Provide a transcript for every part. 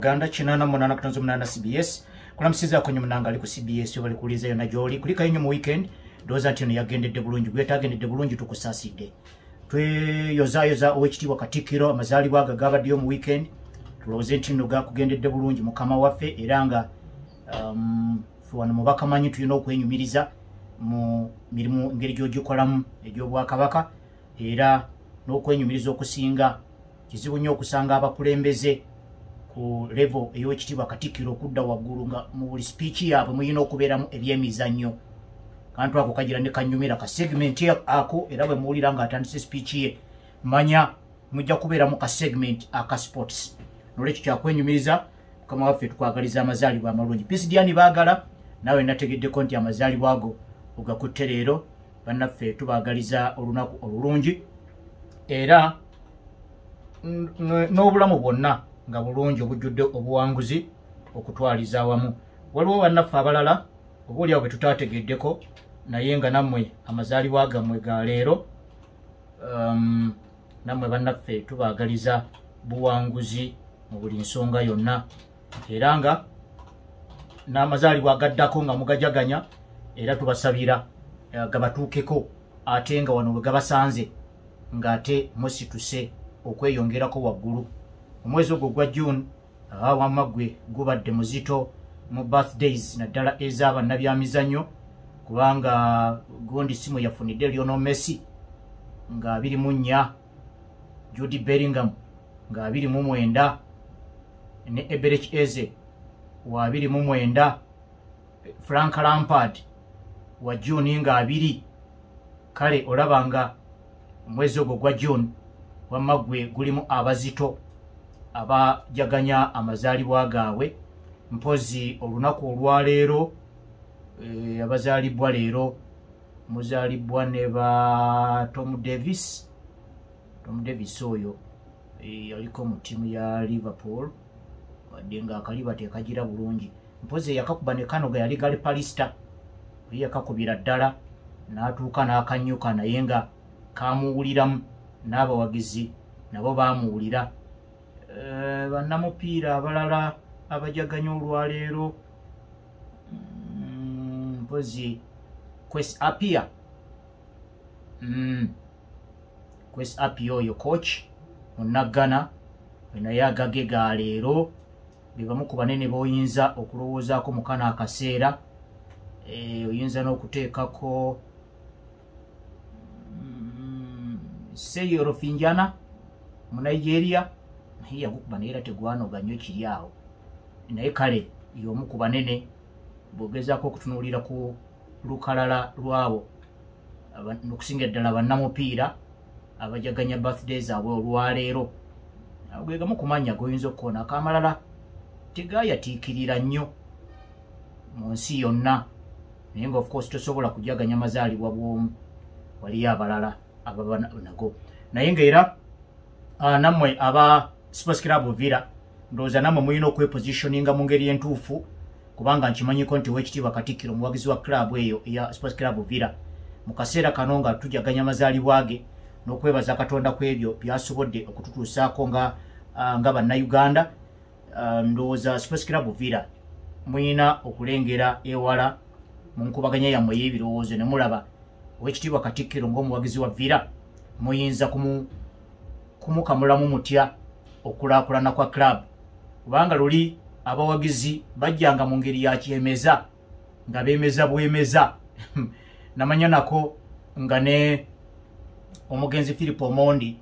Ganda chinana munana kutanzo munana CBS kuna msiza kwenye munanga ali ku CBS yo bali kuliza yo na joli kulika yenyo mu weekend doza ntino yagendedde bulungi gwetagendedde bulungi tukusaside twe yoza OHT wakatikiro amazali bwaga gabadde mu weekend tuloze ntino ga kugendedde bulungi mukama waffe eranga fuwana mubaka manyi tuyino okwenyumiriza mu mirimu ngeri gyogikolamu egyobwakabaka era n'okwenyumiriza okusinga kizibu nnyo okusanga abakulembeze ku level ey'ekitiibwa Katikkiro okudda waggulu nga mu buli speech yaabwe muyina okubeeramu ebyemizannyo kantu ako kagira ne kanyumira ka segment ako era bwe muwulira nga atandise speech ye manya mujja kubeeramu ka segment aka sports nolwekyo kyakwenyumiriza mukama waffe tukwagaliza amazaalibwa amalungi pisidiani baagala nawe nategeddeko nti amazaalibwa ago ogakutte leero bannaffe tubaagaliza olunaku olulungi era n'obulamu bwonna nga bulungi obujjudde obuwanguzi okutwaliza awamu waliwo bannaffe abalala obuulyawo bwe tutaategeddeko naye nga nammwe amazaalibwa gammwe ga leero nammwe bannaffe tubaagaliza buwanguzi mu buli nsonga yonna era nga n'amazaalibwa agaddako nga mugajaganya era tubasabira gabatuukeko ate nga wano bwe gabasanze ng'ate musituse okweyongerako waggulu omwezi ogwo gwa June wamma gwe gubadde muzito mu birthdays naddala ez'abannabyamizannyo kubanga gundi simu yafunidde Lionel Messi nga 24 Jude Bellingham nga 29 ne Eberechi Eze wa 29 Frank Lampard wa June nga 2 kale olabanga omwezi ogwo gwa June wamma gwe gulimu abazito abajaganya amazaalibwa gaabwe mpozi olunaku olwaleero abazaalibwa leero muzaalibwa ne ba Tom Davis oyo yaliko mu ttiimu ya Liverpool wadde nga akaliba tekagira bulungi mpozi yakakuba ne Kanoga yali Gali Palista yakakubira ddala n'atuuka n'akanyuka naye nga kamuwuliramu n'abawagizi nabo baamuwulira bannamupiira abalala abajaganya olwaleero mpozi Kwesi Appiah Kwesi Appiah oyo coach munaggana naye agage ga leero bibamu ku banene b'oyinza okulowoozaako mu kano akaseera oyinza n'okuteekako Seyo Finjana mu Nigeria yagukuba naye era tegwanoga nnyo kiri awo naye kale y'omu ku banene bw'ogezaako okutunuulira ku lukalala lwabo okusinga ddala bannamupiira abajaganya birthdays abwe olwaleero ge gamu ku mannya g'oyinza okukoona akamalala tegayatiikirira nnyo mu nsi yonna naye nga of course tosobola kujaganya mazaalibwa bw'omu waliyo abalala ababa nago naye ngaera nammwe aba Sports Club Villa ndowooza nammwe mulina okwepositioninga mu ngeri entuufu kubanga nkimanyiko nti Oweekitiibwa Katikkiro muwagizi wa club eyo eya Sports Club Villa mu kaseera kano nga tujaganya amazaalibwa ge n'okwebaza Katonda ku ebyo byasobodde okututuusaako nga bannayuganda ndowooza Sports Club Villa mulina okulengera ewala mu nkubaganya yammwe y'ebirowoozo ne mulaba Oweekitiibwa Katikkiro ng'omuwagizi wa Villa muyinza kumukamulamu mutya okulaakulana kwa club kubanga luli abawagizi bajjanga mu ngeri ya kyemeza nga beemeza bwemeza namanya nako nga ne omugenzi Philip Omondi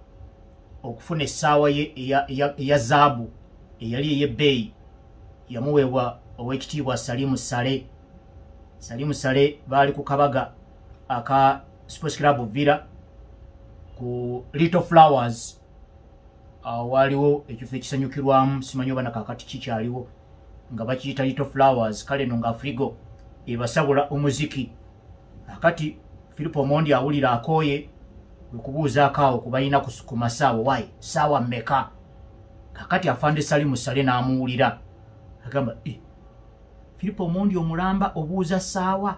okufuna essaawa ye eya zaabu eyali ey'ebbeeyi yamuweebwa Oweekitiibwa Salimu Sale baali ku kabaga aka Sports Club Villa ku Little Flowers waliwo ekifo ekisanyukirwamu simanyi oba nakakati kikyaliwo nga bakiyita Little Flowers kale no nga Frigo ebasabula omuziki akati Philip Omondi awulira akooye okubuuzaako awo kubalina ku masaawa wayi saawa mmeka kakati afande Salimu Sale n'amuwulira agamba Philip Omondi omulamba obuuza saawa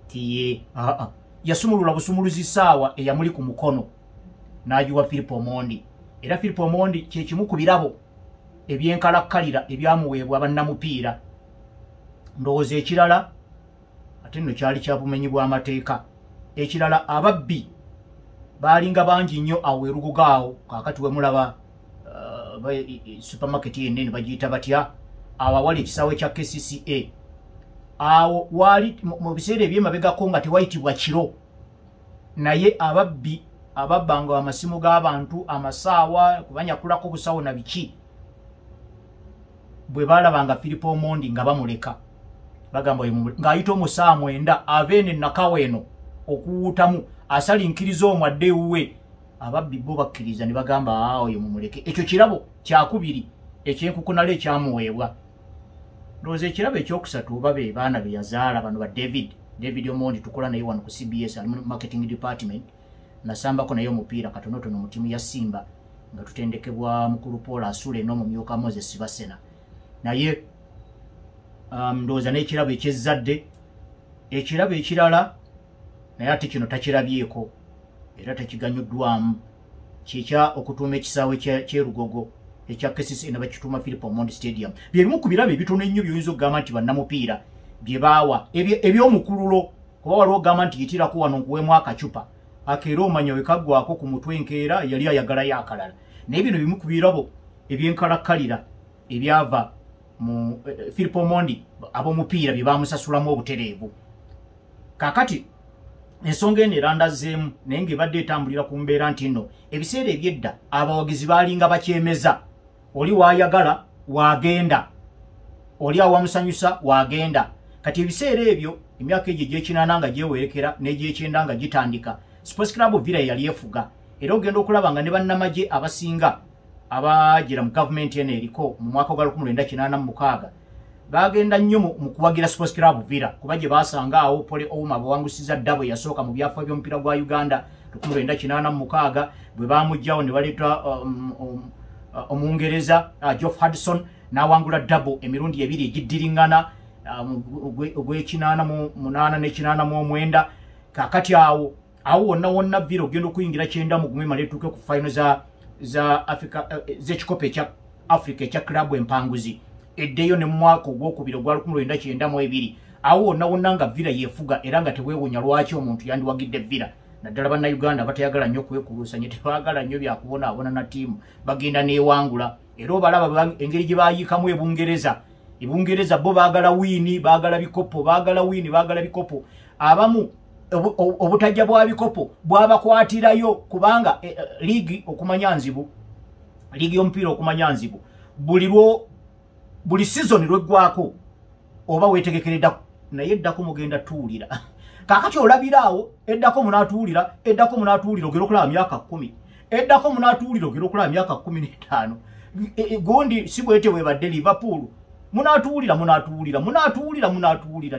tiye yasumulula busumuluzi saawa eyamuli ku mukono n'agiwa Philip Omondi era Philip Omondi kye kimu ku birabo ebyenkalakkalira ebyamuweebwa bannamupiira. Ndowooza ekirala ate nno kyali kya bumenyi bw'amateeka. Ekirala ababbi baalinga bangi nnyo awo erugogo awo kaakati we mulaba supermarket yennene bagiyita batya awo awali ekisaawe kya KCCA. Awo wali mu biseera ebyemabegako nga tewayitibwa kiro, naye ababbi ababbanga amasimu g'abantu, amasaawa, kubanyakulako busawo na biki, bwe baalabanga Philip Omondi nga bamuleka bagamba ng'ayita omusaawa 9 aveene nakaweeno okuwuutamu asalinkiriza omwadde ewuwe, ababbi bo bakkiriza ne bagamba oyo mumuleke. Ekyo kirabo kyakubiri ekyenkukunala ekyamuweebwa. Ndowooza ekirabo ekyokusatu oba be baana be yazaala bano ba David Omondi, tukola naye wano ku CBS ali mu marketing department, nasambako naye omupiira katonotono mu ttiimu ya Simba nga tutendekebwa mukulu Paul Asule n'omumyuka Moses Basena. Naye ndowooza n'ekirabo ekyezzadde. Ekirabo ekirala naye ate kino takirabyeko era tekiganyuddwamu, kyekya okutuuma ekisaawe ky'erugogo ekya KCCA ne bakituuma Philip Omondi Stadium. Byebimu ku birabo ebitono ennyo by'oyinza okugamba nti bannamupiira bye baawa eby'omukululo, kuba waliwo ogamba nti yitirako wano nkuweemu akacupa akeera omanya we kaggwako ku mutwe enkeera yali ayagalayo akalala. Naye bino bimu ku birabo ebyenkalakkalira ebyava mu Philip Omondi ab'omupiira bye baamusasulamu obutereevu. Kaakati ensonga eno erandazeemu naye ng'ebadde etambulira ku mbeera nti nno ebiseera ebyedda abawagizi baalinga bakyemeza. Oli waayagala waagenda, oli awamusanyusa waagenda. Kati ebiseera ebyo emyaka egyo egy'ekinaana nga gyewerekera n'egy'ekyenda nga gitandika, Sports Club Villa yali efuga. Era ogenda okulaba nga ne bannamagye abasinga abagira mu gavumenti eno eriko mu mwaka gwa 1986 bagenda nnyo mu kuwagira Sports Club Villa kuba gye baasanga awo Pole Ouma bawangusiza ddabo yasooka mu byafaayo by'omupiira gwa Uganda 1986 bwe baamugjawo ne baleeta Omungereza Geoff Hudson n'awangula ddabo emirundi ebiri egiddiringana ogw'ekinaana n'ekinaana kaakati awo wonna Villa ogenda okuyingira 9 male tuuke ku final za Africa z'ekikopo ekya Africa ekya club empanguzi eddeyo ne mu mwaka ogwokubiri ogwa 1992 awo wonna nga Villa yeefuga era nga teweewunya lwaki omuntu yandiwagidde Villa. Naddala bannayuganda batayagala nnyo kwekuluusanya, tebaagala nnyo byakubonaabona na ttiimu, bagenda neewangula. Era obalaba engeri gye baayiikamu Ebungereza bo baagala wiini, baagala bikopo, baagala wiini, baagala bikopo. Abamu obutajja bwa bikopo bwabakwatirayo kubanga liigi okumanya nzibu, liigi y'omupiira okumanya nzibu, buli season lweggwako oba weetegekera eddako, naye eddako mugenda tuwulira. Kaakati olabiraawo eddako munaatuwulira, ogera okulaba myaka 10, eddako munaatuwulira ogera okulaba myaka 15. Gundi si bwete webadde Liverpool, munaatuwulira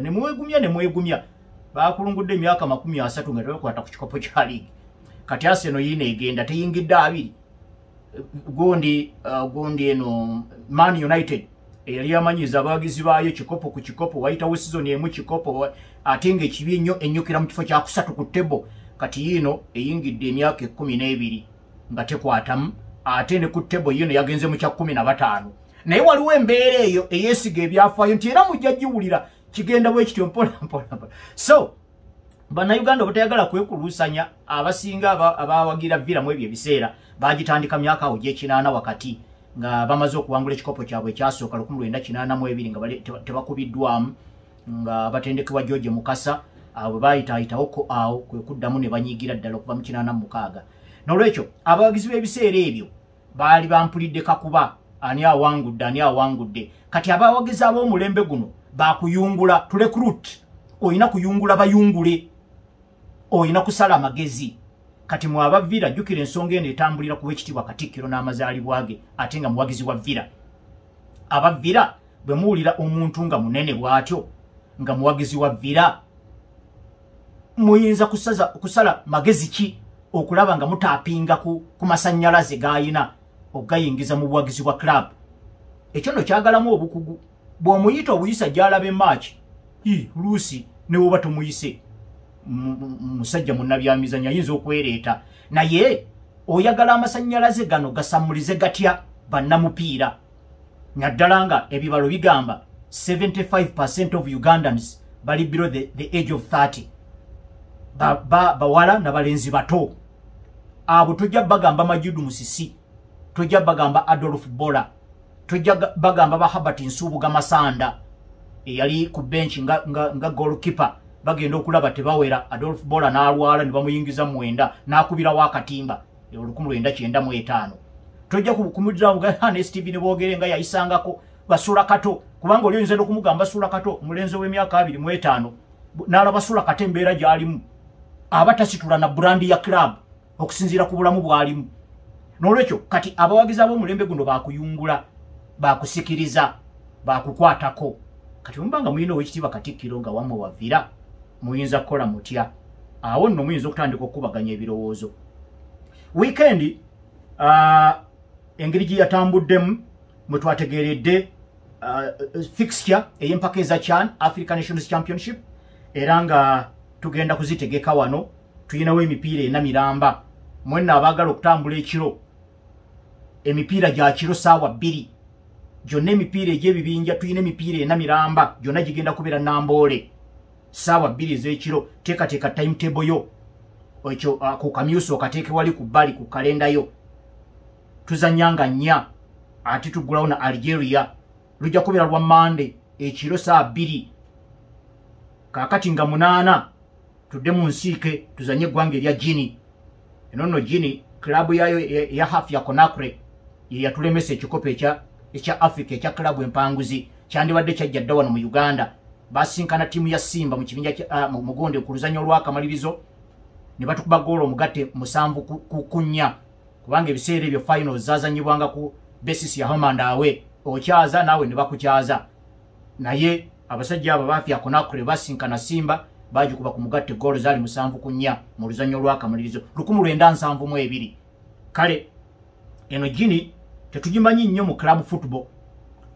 ne mwegumya. Baakulungudde emyaka 30 nga tebakwata ku kikopo kya liigi. Kati Arsenal yiino egenda teyingidde 2. Gundi eno Man United eyali yamanyiza abawagizi baayo kikopo ku kikopo, wayitawo season emu kikopo ate ng'ekibi ennyo ennyukira mu kifo kya 3 ku ttebo. Kati yiino eyingidde emyaka 12 nga tekwatamu, ate ne ku ttebo yiino yagenze mu kya 15. Naye waliwo embeera eyo eyeesiga ebyafaayo nti era mujja giwulira kigenda bwe kityo mpola. So bannayuganda obutayagala kwekuluusanya abasinga abawagira Villa mu ebyo ebiseera bagitandika myaka awo gy'ekinaana wakati nga bamaze okuwangula ekikopo kyabwe ekyasooka 1982 nga tebakubiddwamu, nga batendekebwa George Mukasa bwe baayitaayitawoko awo kwe kuddamu ne banyiigira ddala okuva mu 86. N'olwekyo abawagizi b'ebiseera ebyo baali bampulidde kakuba ani awangudde. Kati abawagizi ab'omulembe guno bakuyungula to recruit, oyina kuyungula bayungule, oyina kusala amagezi. Kati mu aba Villa jjukira ensonga eno etambulira ku w'ekitiibwa Katikkiro n'amazaalibwa ge ate nga muwagizi wa Villa. Aba Villa bwe muwulira omuntu nga munene bw'atyo nga muwagizi wa Villa, muyinza kusala magezi ki okulaba nga mutaapinga ku masannyalaze g'ayina okugayingiza mu buwagizi bwa club. Ekyo nno kyagalamu obukugu. Bw'omuyita obuyisa gy'alaba emaaki luusi ne bw'oba tomuyise musajja munnabyamizanyo ayinza okwereeta, naye oyagala amasannyalaze gano gasammulize gatya bannamupiira. nyaddala nga ebibalo bigamba 75% of Ugandans bali below the age of 30 bawala na balenzi bato abo tujja bagamba Majudu Musisi tujja bagamba Adolf Bola tujja bagamba Bahabat Nsubuga Masanda yali ku bench nga goalkeeper bagenda okulaba tebawera Adolf Bola n'alwala ne bamuyingiza mwenda n'akubira wakatimba 1995 tojja kumudira nga Steve ne boogere nga yayisangako basula kato kubanga oli oyinza okumugamba basula kato mulenzo w'emyaka 25 n'alaba basula kato embeera gy'alimu abatasitula na brandi ya club okusinziira ku bulamu bw'alimu n'olwekyo kati abawagizi ab'omulembe guno bakuyungula bakusikiriza bakukwatako kati mbanga muyino w'ekitiibwa Katikkiro nga wamwe wavira muyinza kukola mutya awo nno muyinza okutandika okubaganya ebirowoozo weekend engeri gye yatambuddemu mwe twategeeredde fixture ey'empaka eza CHAN African Nations Championship era nga tugenda kuzitegeka wano tuyinawo emipiira ena miramba mwenna abaagala okutambula ekiro emipiira gya kiro ssaawa 2 gyonna emipiira egy'ebibinja tuyina emipiira ena miramba gyonna gigenda kubeera Namboole ssaawa 2 ez'ekiro teekateeka timetable yo ekyo ku kamyuso okateeke wali ku bbali ku kalenda yo tuzanyanga 4 ate tuggulawo na Algeria lujja kubeera lwa Monday ekiro ssaawa 2 kaakati nga 8 tudde mu nsiike tuzanye eggwanga erya Guinea eno nno Guinea klabu yayo ya half ya Conakry ye yatulemesa ekikopo ekya Africa ekya klabu empanguzi kyandibadde kyajja dda wano mu Uganda basinkana tiimu ya Simba mu kibinja mugonde ku luzanyo olw'akamalirizo ne batukuba goolo omugatte 7 ku 4 kubanga ebiseera ebyo finals zazanyibwanga ku basis ya home and away okyaza nawe ne bakukyaza naye abasajja abo bafya Conakry basinkana Simba bajikuba ku mugatte goolo zali 7 ku 4 mu luzanyo olw'akamalirizo 1972 kale eno Guinea tetugimanyi nnyo mu club football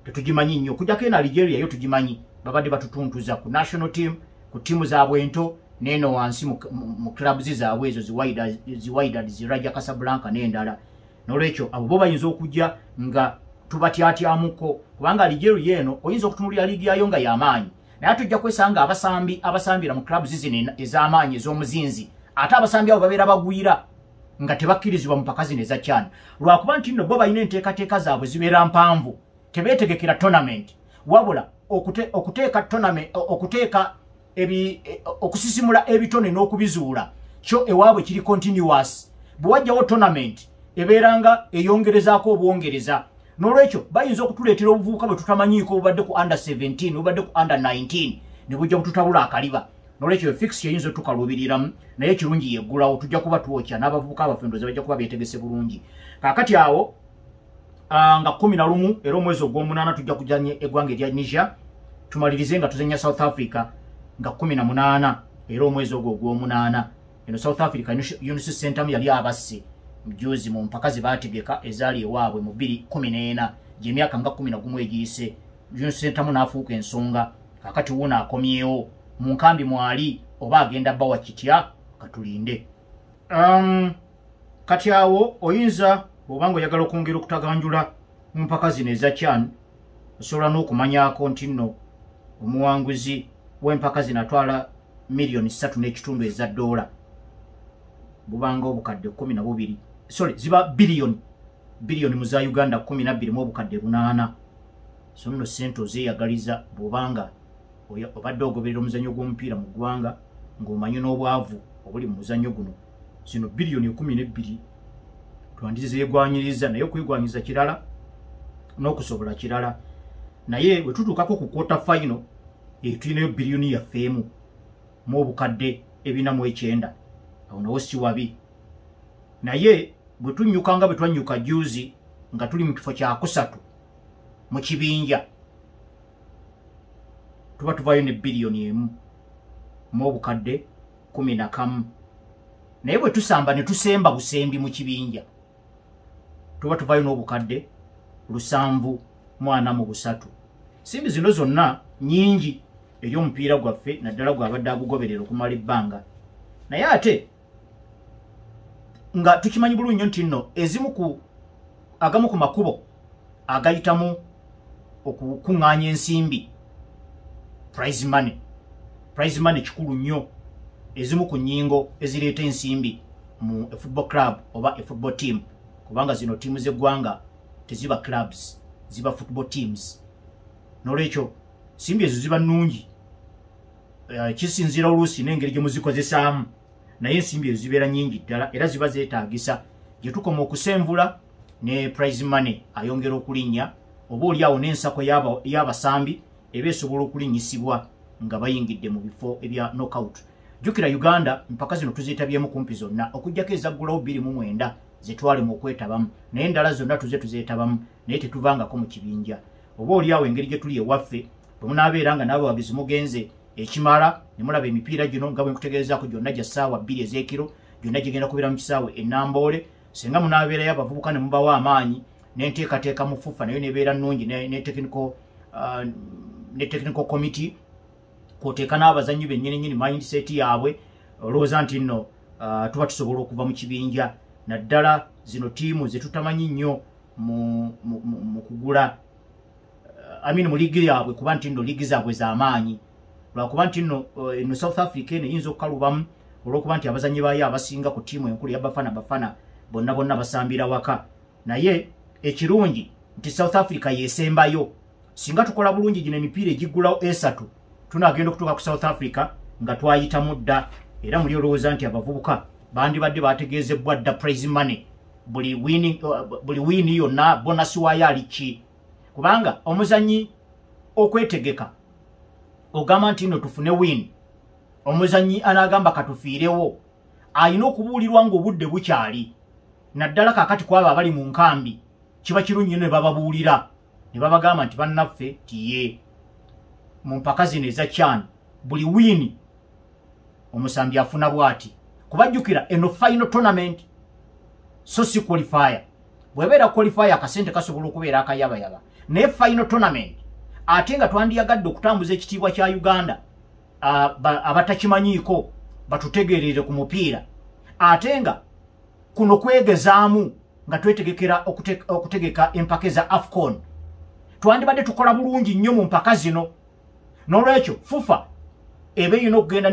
tetugimanyi nnyo kujjako ena Algeria yo tugimanyi babadde batutuntuza ku national team ku tiimu zaabwe ento neno wansi mu club zaabwe ezo Wydad Raja Casablanca n'endala n'olwekyo abo bo bayinza okujja nga tubatyatyamuko kubanga Algeria eno oyinza okutunulira liigi yayo nga y'amaanyi naye tujja kwesanga abasambira mu club zino ez'amaanyi ez'omuzinzi ate abasambi abo babeera bagwira nga tebakkirizibwa mu mpaka zino eza CHAN lwakuba nti nno bo balina enteekateeka zaabwe zibeera mpanvu tebeetegekera tournament wabula okuteeka tournament okusisimula ebitone n'okubizuula kyo ewaabwe kiri continuous bwe wajjawo tournament ebeeranga eyongerezaako obwongereza n'olwekyo bayinza okutuleetera obuvubuka bwe tutamanyiiko obubadde ku under 17 obubadde ku under 19 ne bujja bututabula akaliba n'olwekyo fixture eyinza tukaluubiriramu naye kirungi yeggulawo tujja kuba twokya n'abavubuka abaffe ndoza bajja kuba beetegese bulungi kaakati awo nga 11 era omwezi ogw'omunaana tujja kujanya eggwanga erya Niger tumalirize nga tuzanya South Africa nga 18 era omwezi ogw'omunaana eno South Africa Unity Center yali abasse mjuzi mu mpaka zibategeka ezaali ewaabwe mu 2014 gy'emyaka nga 11 egiyise Unity Center n'afuuka ensonga kaakati wuuna akomyewo mu nkambi mwali oba agenda bawa kitya katulinde kati awo oyinza bw'obanga oyagala okwongera okutaganjula mu mpaka zino eza CHAN osobola n'okumanyako nti nno omuwanguzi w'empaka zino atwala $3.5 eza dola bubanga obukadde 12 ziba biliyoni mu za Uganda 12 mu obukadde 8 so nno sente ozeeyagaliza bw'obanga obadde ogoberera omuzannyo gw'omupiira mu ggwanga ng'omanyi n'obwavu obuli mu muzannyo guno zino biliyoni 12 twandizeegwanyiriza naye okwegwanyiza kirala n'okusobola kirala naye bwe tutuukako ku quarter final tulinayo biliyoni yaffeemu mu obukadde 4.9 awo nawo si wabi naye bwe tunnyuka nga bwe twannyuka juzi nga tuli mu kifo kya 3 mu kibinja tuba tuvaayo ne biliyoni 1 mu obukadde 11 naye bwe tusamba ne tusemba busembi mu kibinja tuba tuvaayo n'obukadde 743 simbi zino zonna nyingi eri omupiira gwaffe naddala gwabadde agugoberera okumala ebbanga naye ate nga tukimanyi bulungi nti nno agamu ku makubo agayitamu okukuŋŋaanya ensimbi prize money kikulu nnyo ezimu ku nnyingo ezireeta ensimbi mu football club oba football team kubanga zino tiimu z'eggwanga teziba clubs ziba football teams n'olwekyo ensimbi ezo ziba nnungi kisinziira oluusi n'engeri gye muzikozesaamu naye ensimbi ezo zibeera nnyingi ddala era ziba zeetaagisa gye tukoma okusenvula ne prize money ayongera okulinnya oba oliawo n'ensako y'abasambi eba esobola okulinnyisibwa nga bayingidde mu bifo ebya knockout. Jjukira Uganda mpaka zino tuzeetabyemu kumpi zonna okuggyako ezaggulawo 29 zetwalemu okwetabamu naye endala zonna tuzeetabamu naye tetuvangako mu kibinja. Oba oliawo engeri gye tuli ewaffe bwe munaabeera nga n'abawagizi mugenze ekimala ne mulaba emipiira gino nga bwe nkutegeezaako gyonna gya ssaawa 2 ez'ekiro gyonna gigenda kubeera mu kisaawe ennamboole singa munaabeerayo abavubuka ne mubawo amaanyi n'enteekateeka mu FUFA nayo nebeera nnungi ne technical committee kwoteeka n'abazannyi bennyini mindset yaabwe olowooza nti nno tuba tusobola okuva mu kibinja naddala zino tiimu ze tutamanyi nnyo mu kugula mu liigi yaabwe kuba nti nno liigi zaabwe z'amaanyi lwakuba nti nno eno South Africa eno eyinza okukalubamu olw'okuba nti abazannyi baayo abasinga ku tiimu enkulu ya Bafana bonna basambira waka naye ekirungi nti South Africa yesembayo singa tukola bulungi gino emipiira egiggulawo esatu tunagenda okutuuka ku South Africa nga twayitamu dda era muli olowooza nti abavubuka bandibadde bategeezebbwa dda prize money buli wiini yonna bonasi waayo ali ki kubanga omuzannyi okwetegeka ogamba nti nno tufune wiini omuzannyi anaagamba katufiirewo alina okubuulirwa ng'obudde bukyali naddala kaakati kwabo abali mu nkambi kiba kirungi ne bababuulira ne babagamba nti bannaffe tiye mu mpaka zino eza CHAN buli wiini omusambi afuna bw'ati kubajjukira eno final tournament so si qualifier bwebeera qualifier akasente kasobola okubeera akayabayaba naye final tournament ate nga twandiyagadde okutambuza ekitiibwa kya Uganda abatakimanyiiko batutegeerere ku mupiira ate nga kuno kwegezaamu nga twetegekera okutegeka empaka za AFCON twandibadde tukola bulungi nnyo mu mpaka zino n'olwekyo FUFA ebe yino okugenda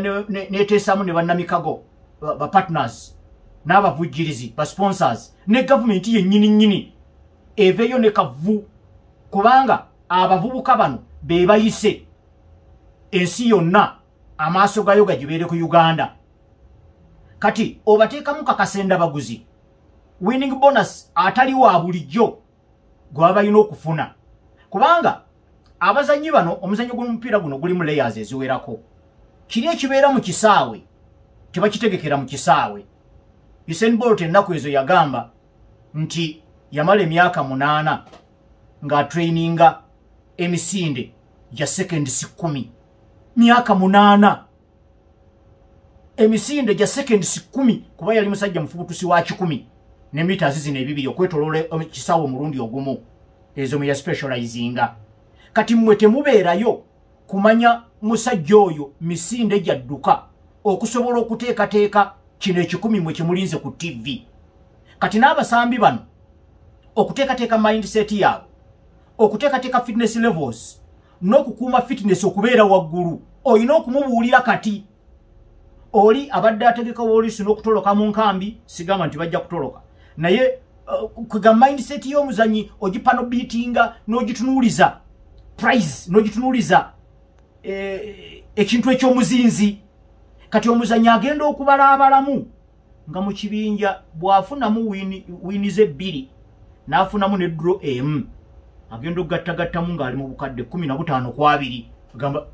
neteesaamu ne bannamikago ba partners n'abavujjirizi ba sponsors ne gavumenti yennyini eveeyo ne kavu kubanga abavubuka bano be bayise ensi yonna amaaso gayo gagibeere ku Uganda kati obateekamu kakasenda baguzi winning bonus atali wa bulijjo gwaba yino okufuna kubanga abazannyi bano omuzannyo gw'omupiira guno gulimu layers eziwerako kiri ekibeera mu kisaawe tebakitegekera mu kisaawe Usain Bolt ennaku ezo yagamba nti yamala emyaka 8 ng'atraininga emisinde gya seconds 10 myaka 8 emisinde gya seconds 10 kuba yali musajja mufubutusi wa 10 ne meters zino ebibiri okwetoloola kisaawe omulundi ogumu ezo mu ya specializinga kati mmwe temubeerayo kumanya musajja oyo misinde gyadduka okusobola okuteekateeka kino ekikumi mwe kimulinze ku TV kati n'abasambi bano okuteekateeka mindset yaabwe okuteekateeka fitness levels n'okukuuma fitness okubeera waggulu olina okumubuulira kati oli abadde ategeka woolisi n'okutoloka mu nkambi sigamba nti bajja kutoloka naye kwega mindset y'omuzanyi ogipano beatinga n'ogitunuuliza prize n'ogitunuuliza ekintu eky'omuzinzi kati omuzanyi agenda okubala abalamu nga mu kibinja bw'afunamu wiini ze 2 n'afunamu ne draw emu agenda okugattagattamu ng'ali mu bukadde 15 ku 2 agamba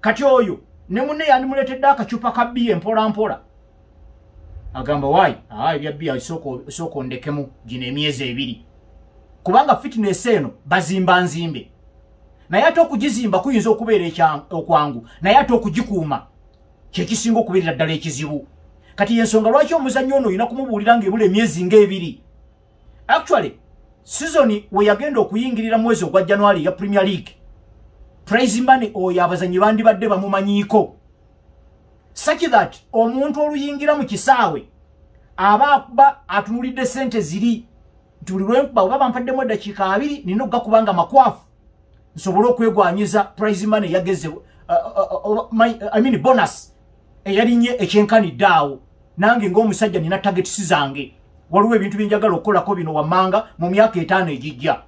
kati oyo ne munne yandimuleetedde akacupa ka bbiya mpola agamba waayi ebya bbiya sooka ondekemu gino emyezi 2 kubanga fitness eno bazimba nzimbe naye ate okugizimba kuyinza okubeera okwangu naye ate okugikuuma kyekisinga okubeerera ddala ekizibu kati yensonga lwaki omuzannyi ono olina kumubuulira ng'ebula emyezi nga2 actually season we yagenda okuyingirira mwezi ogwa January ya Premier League prize money oyo abazannyi bandibadde bamumanyiiko such that omuntu oluyingira mu kisaawe aba atunulidde sente ziri tuli lwempa baba mpaddemu dakiika 2 nino gakubanga makwafu nsobole okwegwanyiza prize money yageze bonus eyalinye ekyenkanidde awo nange ng'omusajja nina targets zange waliwo ebintu byenjagala okukolako bino wammanga mu myaka 5 ejijja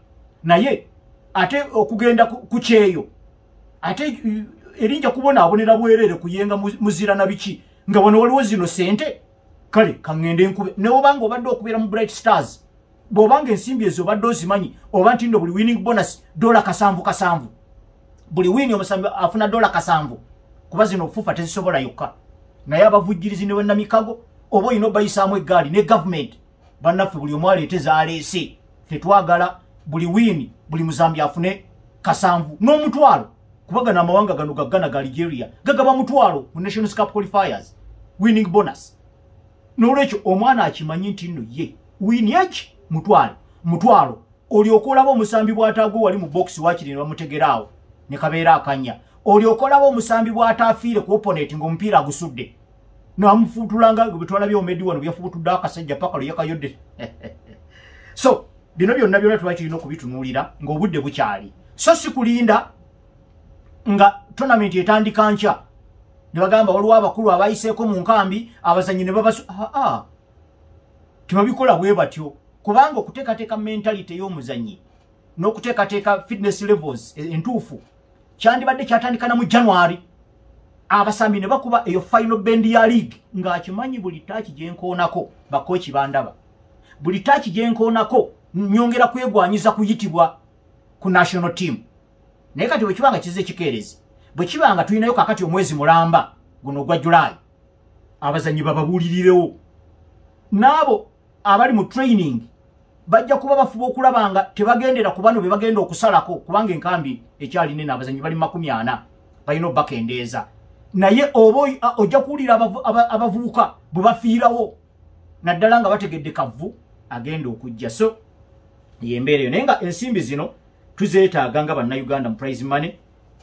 naye ate okugenda ku kyeyo ate erinja kubonaabonera bwerere kuyenga muzira na biki nga wano waliwo zino sente kale kangende nkube ne obanga obadde okubeera mu Bright Stars bw'obanga ensimbi ezo obadde ozimanyi oba nti ndo buli winning bonus $7 buli wini omusambi afuna $7 kuba zino fufa tezisobola yokka naye abavujjirizi ne bannamikago oba olina obayisaamu eggaali ne government bannaffe buli omu aleeteza aleese ffe twagala buli wini buli muzambi afune $7 n'omutwalo kuba gano amawanga gano gaggana ga Algeria gagaba $1 mu Nations Cup qualifiers winning bonus n'olwekyo omwana akimanyi nti nno ye wini eki mutwalo olyokolaba omusambi bw'ataago wali mu box wakiri ne bamutegeraawo ne kabeera akanya olyokolaba omusambi bw'ataafiire ku opponent ng'omupiira agusudde n'amufutulanga bwetwala byomedi wano byafubutudde akasajja paka lwe yakayodde so bino byonna byonna twakirina okubitunuulira ng'obudde bukyali so si kulinda nga tournament etandika nkya ne bagamba waliwo abakulu abayiseeko mu nkambi abazanyi ne babasu tebabikola bwe batyo kubanga okuteekateeka mentality ey'omuzanyi n'okuteekateeka fitness levels entuufu kyandibadde kyatandikana mu January abasambi ne bakuba eyo final band ya league ng'akimanyi buli taaki gyenkoonako bakochi bandaba buli taaki gyenkoonako nyongera kwegwanyiza kuyitibwa ku national team naye kati bwe kibanga kize kikeerezi bwe kibanga tulinayo kakati omwezi mulamba guno gwa July abazanyi bababuulirirewo n'abo abali mu training bajja kuba bafuba okulabanga tebagendera ku bano be bagenda okusalako kubanga enkambi ekyali nene abazanyi bali 40 balina obakendeeza naye oba ojja kuwulira abavubuka bwe bafiirawo naddala nga bategedde kavu agenda okujja so yembeereyo naye nga ensimbi zino tuzeetaaga nga bannayuganda mu prize money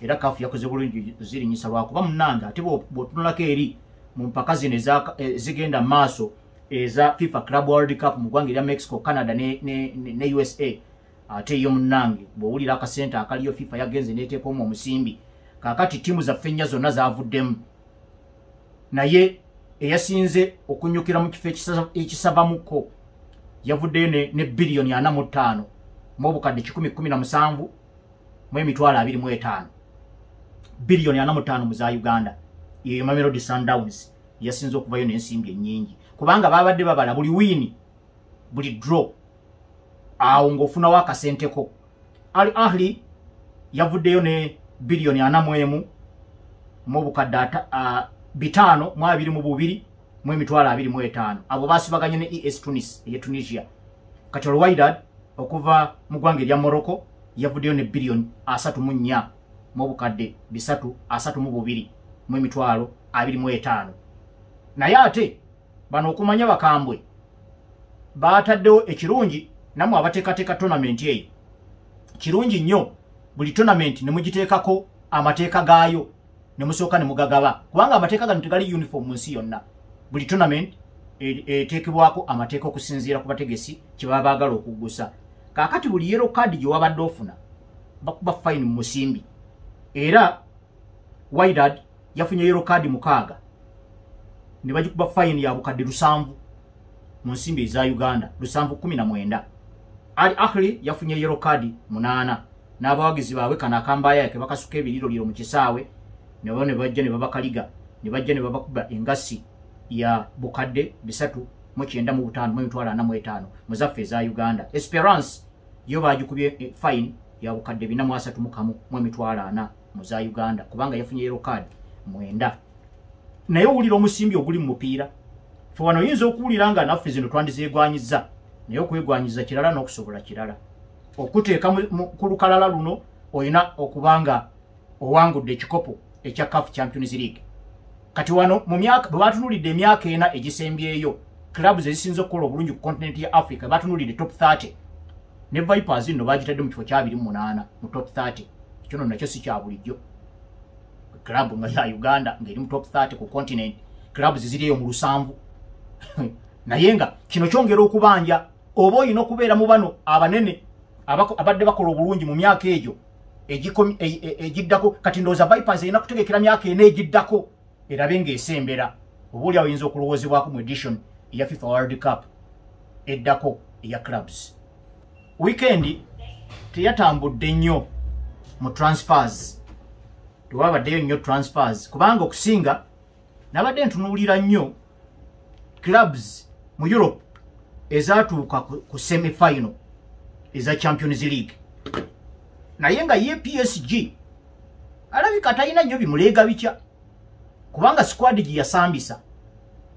era kafu yakoze bulungi zirinyisa lwakuba munnanga ate bw'otunulako eri mu mpaka zino zigenda maaso eza FIFA Club World Cup mu ggwanga erya Mexico, Canada ne USA ate yo munnange bw'owulira akasente akaliyo FIFA yagenze n'eteekamu omusimbi kaakati ttiimu zaffe ennya zonna zaavuddemu naye eyasinze okunyukira mu kifo ekisavamukko yavuddeyo ne biliyoni 45 mu obukadde 117 mu emitwalo 25 biliyoni 45 mu za Uganda yeyo Mamelodi Sundowns yasinze okuvayo n'ensimbi ennyingi kubanga babadde babala buli wini buli draw awo ng'ofunawo akasenteko Al Ahly yavuddeyo ne biliyoni 41 mu obukadde 5 mu 22 mu emitwalo 25 abo baasibaganye ne ES Tunis eye Tunisia kati Al Wydad okuva mu ggwanga erya Morocco yavuddeyo ne biliyoni 34 mu obukadde 332 mu emitwalo 25 naye ate bano okumanya bakambwe baataddewo ekirungi namwe abateekateeka tournament eyo kirungi nnyo buli tournament ne mugiteekako amateeka gaayo ne musooka ne mugagaba kubanga amateeka gano tegali uniform mu nsi yonna buli tournament eteekebwako amateeka okusinziira ku bategesi kye baba baagala okuggusa kaakati buli yellow card gye wabadde ofuna bakuba fine mu musimbi era Wydad yafunye yellow card 6 ne bagikuba fine ya bukadde 7 mu nsimbi eza Uganda 719 Al Ahly yafunye yellow card 8 n'abawagizi baabwe kana akambaya yake bakasuka ebiriro mu kisaawe ne bone bajja ne babakaliga ne bajja ne babakuba engasi ya bukadde 395 mu mitwalo 45 mu zaffe eza Uganda Esperance yo bagikubye fine ya bukadde 431 mu emitwalo 4 mu za Uganda kubanga yafunye yellow card 9 naye owulira omusimbi oguli mu mupiira fe wano oyinza okuwulira nga naffe zino twandizeegwanyiza naye okwegwanyiza kirala n'okusobola kirala okuteeka ku lukalala luno olina okubanga owangudde ekikopo ekya CAF Champions League kati wano mu myaka bwe batunulidde emyaka 4 egisembyeyo clubs ezisinza okukola obulungi ku continent ya Africa batunulidde top 30 ne Vipers nno bagitadde mu kifo kya 28 mu top 30 kino nakyo si kya bulijjo club nga ya Uganda ngeri mu top 30 ku continent clubs ziriyo mu 7 naye nga kino kyongera okubanja oba oyina okubeera mu bano abanene abadde bakola obulungi mu myaka egyo egiddako. Kati ndowooza Vipers erina kutegekera myaka ena egiddako erabe ng'esembera. Obuulyawo oyinza okulowoozebwako mu edition eya FIFA World Cup eddako eya clubs. Weekend teyatambudde nnyo mu transfers. Tewabaddeyo nnyo transfers kubanga okusinga nabadde ntunuulira nnyo clubs mu Europe ezaatuuka ku semi-final eza Champions League. Naye nga ye PSG alabika talina nnyo bimuleega bitya kubanga squad gye yasambisa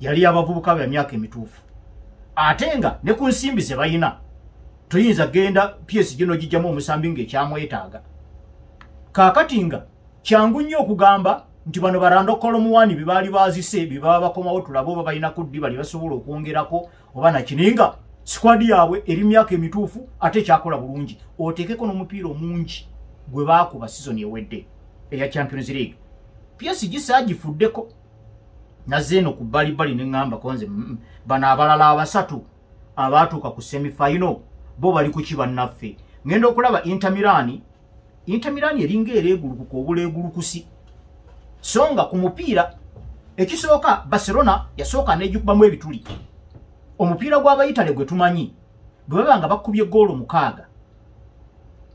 yali abavubuka bya myaka emituufu. Ate nga ne ku nsimbi ze bayina toyinza genda PSG no gijjamu omusambi ng'ekyamwetaaga. Kaakati nga kyangu nnyo okugamba nti bano barando kolomuwani bibaali baazise bibaba bakomawo tulabo oba balina ku ddiba basobola okwongerako oba nakininga squad yaabwe eri myaka emituufu ate kyakola bulungi. Oteekeko n'omupiira omungi gwe baakuba season ewedde eya Champions League. PSG saagifuddeko nazze eno ku bbalibbali ne ŋŋamba konze bano abalala abasatu abaatuuka ku semi-final bo bali ku kibannaffe. Ngenda okulaba Inter Milan eringa ereegulukuka obuleegulukusi. So nga ku mupiira ekisooka Barcelona yasooka n'egikubamu ebituli. Omupiira gw'Abayitale gwe tumanyi bwe baba nga bakubye goolo 6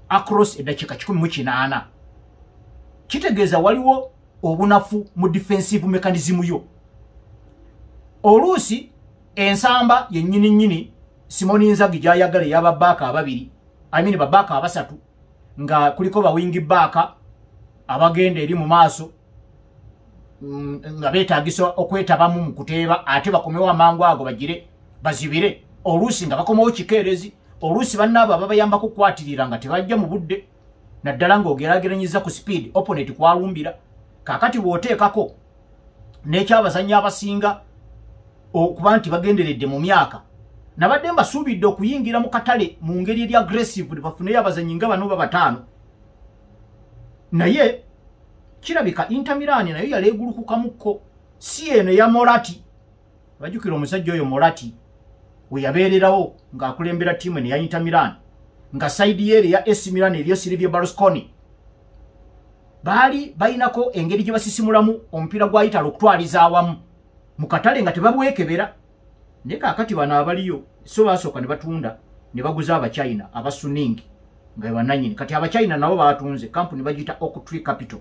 across eddakiika 18 kitegeeza waliwo obunafu mu defensive mechanism yo. Oluusi ensamba yennyini Simone Inzaghi gy'ayagala ey'ababaaka ababiri babaaka abasatu nga kuliko bawingi baaka abagenda eri mu maaso nga beetaagisa okwetabamu mu kuteeba ate bakomewo amangu ago bagire bazibire. Oluusi nga bakomawo kikeerezi. Oluusi bannaabo ababayambako okukwatirira nga tebajja mu budde naddala ng'ogeraageranyiza ku speed opponent kwalumbira. Kaakati bw'oteekako n'ekyabazannyi abasinga okuba nti bagenderedde mu myaka nabadde mbasuubidde okuyingira mu katale mu ngeri eri aggressive bafuneyo abazannyi nga bano bataano. Naye kirabika Inter Milan nayo yaleegulukukamukko si eno ya Moratti. Bajjukira omusajja oyo Moratti we yabeererawo ng'akulembera ttiimu eno ya Inter Milan nga saidi yeere ya AC Milan eriyo Silvio Berlusconi baali bayinako engeri gye basisimulamu omupiira gwa Italy okutwaliza awamu mu katale nga tebabwekebera. Naye kaakati bano abaliyo so basooka ne batunda ne baguza Abachina abasuningi nga bannannyini. Kati Abachina nabo baatunze kampuni bagiyita Oaktree Capital.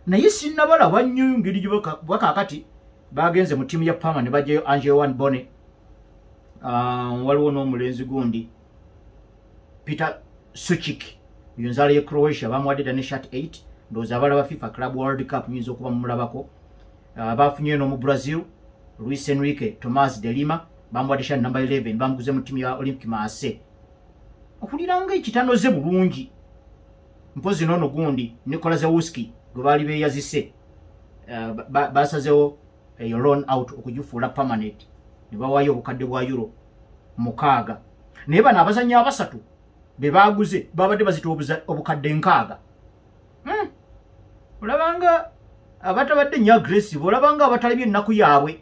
Naye sinnabalaba nnyo ngeri gye kaakati bagenze mu ttiimu ya Parma ne bajjayo Angelo Van Bone. Waliwo n'omulenzi gundi Peter Suchik yonzala ye Croatia bamuwadde ne shirt 8 ndowooza abalaba FIFA Club World Cup nyinza okuba mumulabako. Bafunye no mu Brazil Luis Enrique Tomás de Lima bamuwadde shirt number 11 bamuguze mu ttiimu ya Olympique Marseille. Okuliranga ekitanoze bulungi mpozi nono gundi Nikola Zawuski gwe baali beeyazise basazewo loan out okugifuula permanent ne bawaayo obukadde bwa euro 6. Naye bano abazannyi abasatu be baaguze babadde bazita obukadde 6. Olabanga abatabadde nnyo aggressive, olabanga abatalabye ennaku yaabwe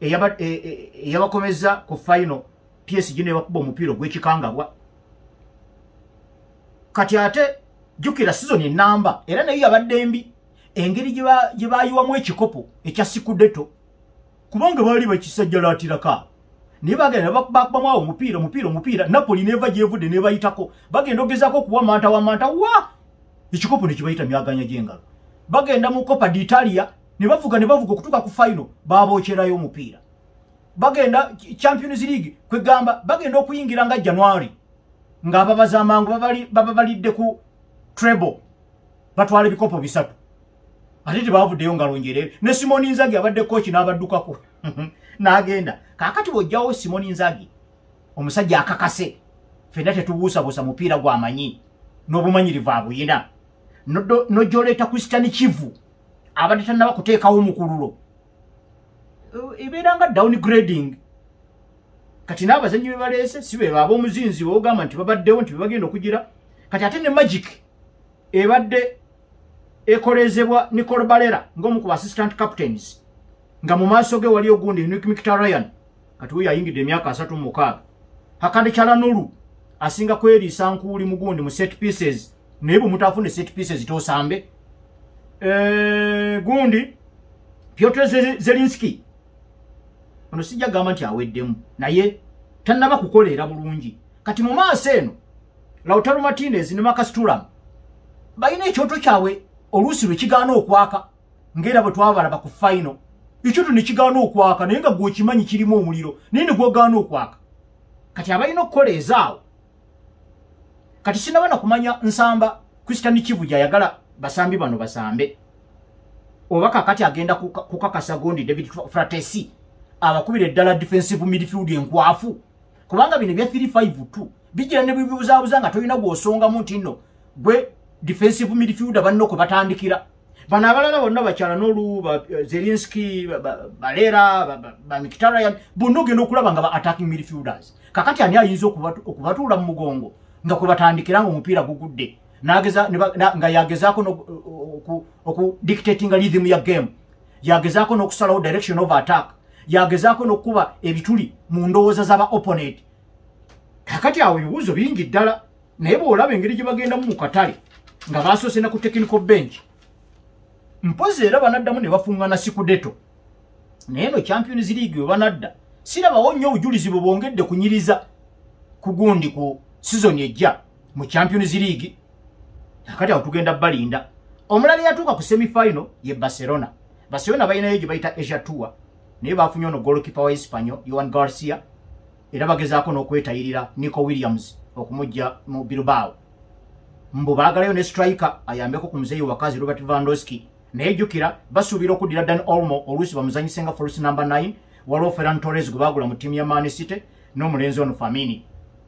eyabakomeza ku final PSG ne bakuba omupiira gw'ekikangabwa. Kati ate jjukira season ennamba era nayo yabadde mbi engeri gye baayiwamu ekikopo ekya Scudetto kubanga baali bakisajjalaatiraka naye bagenda bakubamu awo omupiira Napoli neeva gyevudde ne bayitako bagenda ogezaako okuwa manta wa ekikopo ne kibayita myaganya gy'engalo. Bagenda mu Coppa d'Italia ne bavuga okutuuka ku final baabookerayo omupiira. Bagenda Champions League kwegamba bagenda okuyingira nga January ng'ababaza amangu baba balidde ku treble batwala ebikopo 3 ate tebavuddeyo ngalo njereere. Ne Simone Inzaghi abadde coach n'abaddukako n'agenda. Kaakati bw'ojjawo Simone Inzaghi omusajja akakase ffenna tetubuusabuusa mupiira gw'amanyi n'obumanyirivu abuyina n'ojjoleeta Christian Kivu abadde tannaba kuteekawo mukululo ebeera nga downgrading. Kati n'abazannyi be baleese si be baaba omuzinzi boogamba nti babaddewo nti bebagenda okugira. Kati ate ne Magic ebadde ekolezebwa Nicole Barella ng'omu ku assistant captains nga mu maaso ge wali ogundi Mkhitaryan kati we yayingidde emyaka 36. Hakande Chalanulu asinga kweri sankuli mugundi mu set pieces nebo mutafune set pieces tosambe gundi Piotr Zelinski ono sijja gamba nti aweddemu naye tannaba kukolera bulungi kati mu maaso eno Lautaro Martinez ne Marcus Thuram bayina ekyoto kyawe oluusi lwe kigaana okwaka ngera bwe twabalaba ku final ekyoto ne kigaana okwaka naye nga gwe kimanyi kirimu omuliro naye ne gwogaana okwaka kati abalina okukola ezaawo kati sinabana kumanya nsamba Christian Kivuja yagala basambi bano basambe obaka kati agenda kukakasa gondi David Fratesi abakubira eddala defensive midfield enkwafu kubanga bino bya 3-5-2 bijira ne bibuzabuza nga toyina gwosonga muntu nno gwe defensive midfield banno ko batandikira bana abalala bonna bakyala n'olu Zelinski Balera Mkhitaryan bunno genda okulaba nga ba attacking midfielders kakati ani ayinza okubatuula mu mugongo nga kwe batandikira nga omupiira gugudde nga yagezaako oku dictating rhythm ya game yagezaako n'okusalawo direction of attack yagezaako n'okuba ebituli mu ndowooza z'aba opponent kakati awo ebibuuzo bingi ddala naye bw'olaba engeri gye bagendamu mu katale nga basoose na ku technical bench mpozi era banaddamu ne bafuŋŋana Sikudeto naye no Champions League we banadda sirabawo nnyo obujulizi bwe bwongedde kunyiriza ku gundi ku season ejja mu Champions League kakati awo tugenda balinda omulala yatuuka ku semi-final ye Barcelona bayinayo gye bayita Asia Tour naye bafunye ono goalkeeper wa Espanyol Joan Garcia era bagezaako n'okwetayirira Nico Williams okumujja mu Bilbao mbu baagalayo ne striker ayambeko ku muzeeyi wakazi Robert Lewandowski naye jjukira basuubira okuddira Dan Olmo oluusi bamuzanyise nga false number 9 waliwo Ferran Torres gwe baagula mu ttiimu ya Man City n'omulenzi ono Famini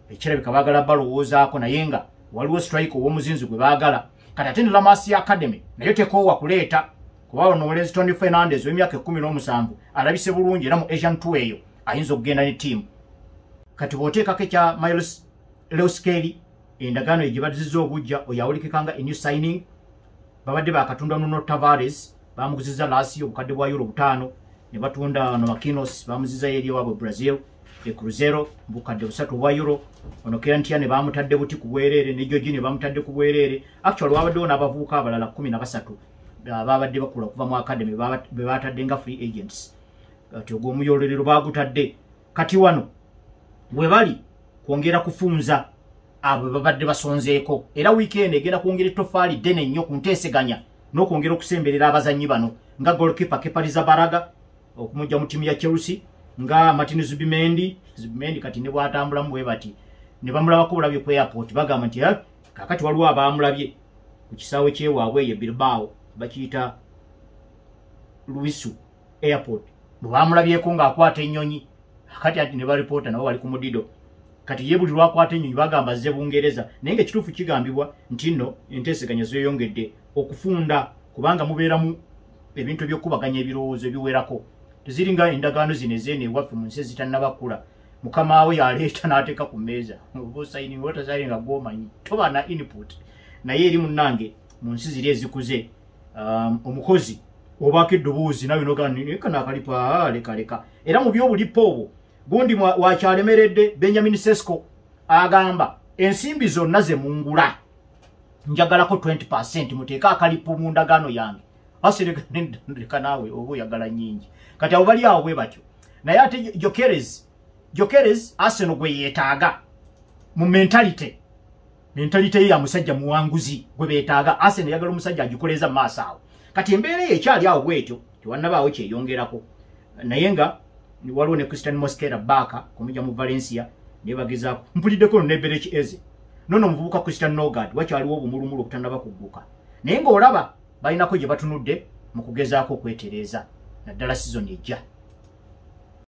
ekirabika baagala balowoozaako naye nga waliwo striker ow'omuzinzi gwe baagala kati ate ne La Masia Academy naye tekoowa kuleeta kuba ono omulenzi Tony Fernandez w'emyaka 17 alabise bulungi era mu Asian Tour eyo ayinza okugenda ne ttiimu kati bw'oteekako ekya Miles Lewis Kelly endagaano gye bazizza obujja oyo awulikikanga a new signing babadde bakatunda Nuno Tavares bamuguzizza Lazio obukadde bwa euro 5 ne batunda no Makinos bamuzizza eri wabwe Brazil e Cruzeiro bukadde 3 bwa euro ono Kirantia ne bamutadde buti ku bwerere ne Jorginho bamutadde ku bwerere actually wabaddewo n'abavubuka abalala 13 babadde bakula okuva mu academy be batadde nga free agents kati ogw'omuyolero bagutadde kati wano bwe bali kwongera kufunza abo babadde basonzeeko era weekend egenda kwongera ettofaali ddene nnyo ku nteeseganya n'okwongera okusemberera abazannyi bano nga goalkeeper Kepa Arrizabalaga okumujja mu ttiimu ya Chelsea nga Martin Zubimendi kati ne bw'atambulamu bwe bati ne bamulabako bulabye ku airport bagamba nti kakati waliwo abamulabye ku kisaawe kyewaabwe ye Bilbao bakiyita Luisu airport bwe bamulabyeko ng'akwata ennyonyi kati ati ne balipoota nabo bali ku mudido kati ye buli lwakwata ennyonyi bagamba azze Bungereza naye ng'ekituufu kigambibwa nti nno enteeseganya zeeyongedde okufunda kubanga mubeeramu ebintu eby'okubaganya ebirowoozo ebiwerako teziringa endagaano zino ezeeno ewaffe mu nsi ezitannabakula mukama we yaleeta n'ateeka ku mmeeza osayininga otazaali nga gw'omanyi toba na input naye eri munnange mu nsi ziri ezikuze omukozi obaako eddoboozi nawe noganakalipa lekaleka era mu by'obulipo obwo gundi wakyalemeredde Benjamin Sesko agamba ensimbi zonna ze mungula njagalako 20% muteeka akalipo mu ndagaano yange asireka naawe oba oyagala nyingi kati abo bali awo bwe batyo naye ate Jokeres Arsenal gwe yeetaaga mu mentalite ye ya musajja muwanguzi gwe beetaaga Arsenal yagala omusajja agikoleza mu maaso awo kati embeera ekyali awo bwetyo tewannabaawo kyeyongerako naye nga waliwo ne Christian Mosquera Baka kumujja mu Valencia ne bagezaako mpuliddeko ne Berech Eze nono omuvubuka Christian Nogard wakyaliwo obumulumulu okutannaba kugguka naye ng'olaba balinako gye batunudde mu kugezaako okwetereeza naddala season ejja